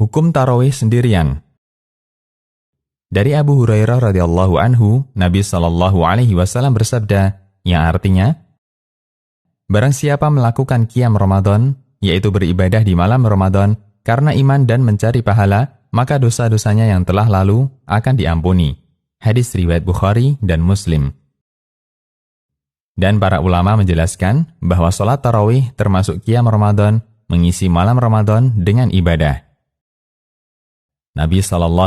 Hukum tarawih sendirian. Dari Abu Hurairah radhiyallahu anhu, Nabi SAW bersabda, yang artinya, barang siapa melakukan qiyam Ramadan, yaitu beribadah di malam Ramadan, karena iman dan mencari pahala, maka dosa-dosanya yang telah lalu akan diampuni. Hadis riwayat Bukhari dan Muslim. Dan para ulama menjelaskan bahwa sholat tarawih termasuk qiyam Ramadan, mengisi malam Ramadan dengan ibadah. Nabi SAW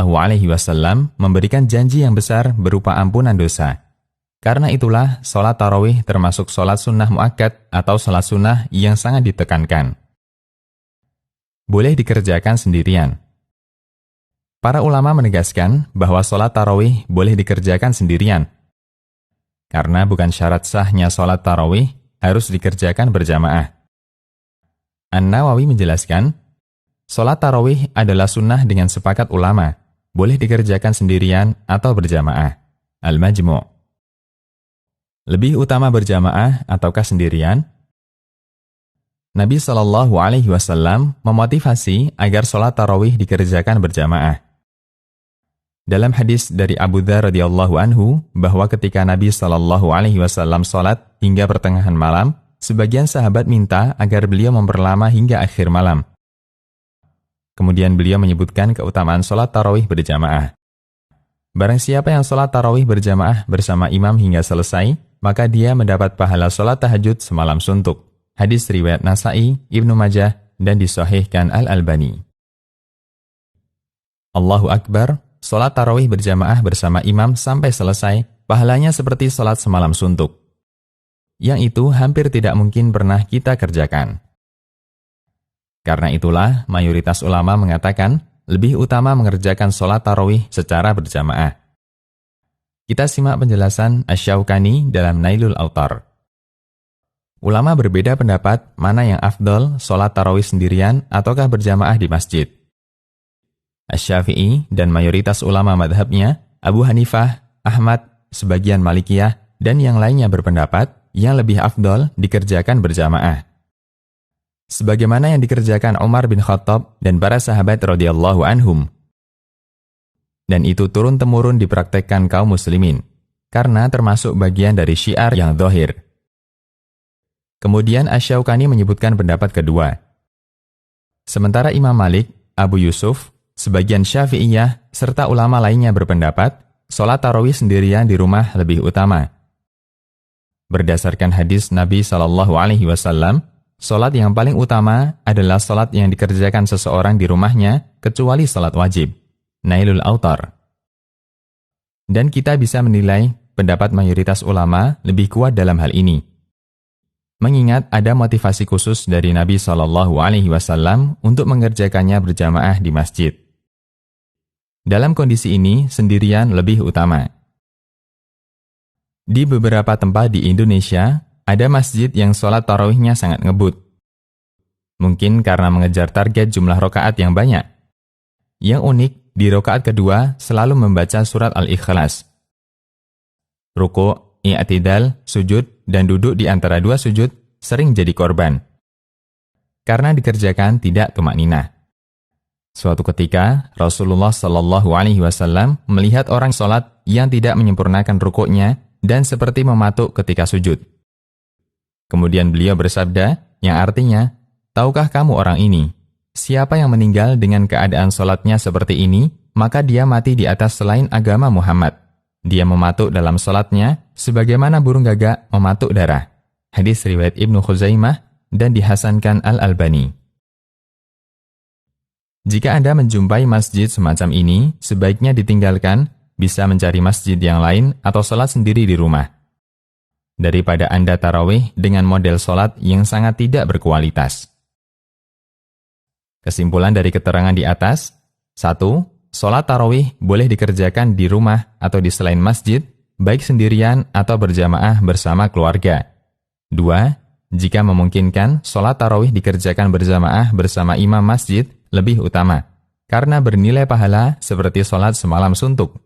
memberikan janji yang besar berupa ampunan dosa. Karena itulah, sholat tarawih termasuk sholat sunnah muakkad atau sholat sunnah yang sangat ditekankan. Boleh dikerjakan sendirian. Para ulama menegaskan bahwa sholat tarawih boleh dikerjakan sendirian. Karena bukan syarat sahnya sholat tarawih harus dikerjakan berjamaah. An-Nawawi menjelaskan, sholat tarawih adalah sunnah dengan sepakat ulama, boleh dikerjakan sendirian atau berjamaah. Al-Majmu'. Lebih utama berjamaah ataukah sendirian? Nabi SAW memotivasi agar sholat tarawih dikerjakan berjamaah. Dalam hadis dari Abu Dzar radhiyallahu anhu, bahwa ketika Nabi SAW sholat hingga pertengahan malam, sebagian sahabat minta agar beliau memperlama hingga akhir malam. Kemudian beliau menyebutkan keutamaan sholat tarawih berjamaah. Barang siapa yang sholat tarawih berjamaah bersama imam hingga selesai, maka dia mendapat pahala sholat tahajud semalam suntuk. Hadis riwayat Nasa'i, Ibnu Majah, dan disahihkan Al-Albani. Allahu Akbar, sholat tarawih berjamaah bersama imam sampai selesai, pahalanya seperti sholat semalam suntuk. Yang itu hampir tidak mungkin pernah kita kerjakan. Karena itulah, mayoritas ulama mengatakan, lebih utama mengerjakan sholat tarawih secara berjamaah. Kita simak penjelasan Asy-Syaukani dalam Nailul Awtar. Ulama berbeda pendapat mana yang afdol, sholat tarawih sendirian ataukah berjamaah di masjid. Asy-Syafi'i dan mayoritas ulama madhabnya, Abu Hanifah, Ahmad, sebagian Malikiyah, dan yang lainnya berpendapat yang lebih afdol dikerjakan berjamaah. Sebagaimana yang dikerjakan Umar bin Khattab dan para sahabat radhiyallahu anhum. Dan itu turun-temurun dipraktekkan kaum muslimin, karena termasuk bagian dari syiar yang zahir. Kemudian Asy-Syaukani menyebutkan pendapat kedua. Sementara Imam Malik, Abu Yusuf, sebagian Syafi'iyah, serta ulama lainnya berpendapat, sholat tarawih sendirian di rumah lebih utama. Berdasarkan hadis Nabi SAW, sholat yang paling utama adalah sholat yang dikerjakan seseorang di rumahnya, kecuali sholat wajib. Nailul Awtar. Dan kita bisa menilai pendapat mayoritas ulama lebih kuat dalam hal ini. Mengingat ada motivasi khusus dari Nabi SAW untuk mengerjakannya berjamaah di masjid. Dalam kondisi ini, sendirian lebih utama. Di beberapa tempat di Indonesia, ada masjid yang sholat tarawihnya sangat ngebut. Mungkin karena mengejar target jumlah rakaat yang banyak. Yang unik, di rakaat kedua selalu membaca surat Al-Ikhlas. Ruku', i'tidal, sujud, dan duduk di antara dua sujud sering jadi korban. Karena dikerjakan tidak tumakninah. Suatu ketika, Rasulullah SAW melihat orang sholat yang tidak menyempurnakan rukuknya dan seperti mematuk ketika sujud. Kemudian beliau bersabda, yang artinya, tahukah kamu orang ini? Siapa yang meninggal dengan keadaan sholatnya seperti ini, maka dia mati di atas selain agama Muhammad. Dia mematuk dalam sholatnya, sebagaimana burung gagak mematuk darah. Hadis riwayat Ibnu Khuzaimah dan dihasankan Al-Albani. Jika Anda menjumpai masjid semacam ini, sebaiknya ditinggalkan, bisa mencari masjid yang lain atau sholat sendiri di rumah. Daripada Anda tarawih dengan model sholat yang sangat tidak berkualitas. Kesimpulan dari keterangan di atas, 1. Sholat tarawih boleh dikerjakan di rumah atau di selain masjid, baik sendirian atau berjamaah bersama keluarga. 2. Jika memungkinkan, sholat tarawih dikerjakan berjamaah bersama imam masjid lebih utama, karena bernilai pahala seperti sholat semalam suntuk.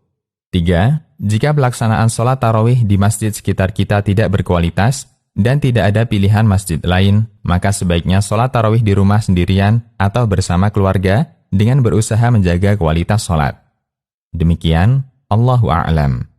3. Jika pelaksanaan sholat tarawih di masjid sekitar kita tidak berkualitas, dan tidak ada pilihan masjid lain, maka sebaiknya sholat tarawih di rumah sendirian atau bersama keluarga dengan berusaha menjaga kualitas sholat. Demikian, Allahu a'lam.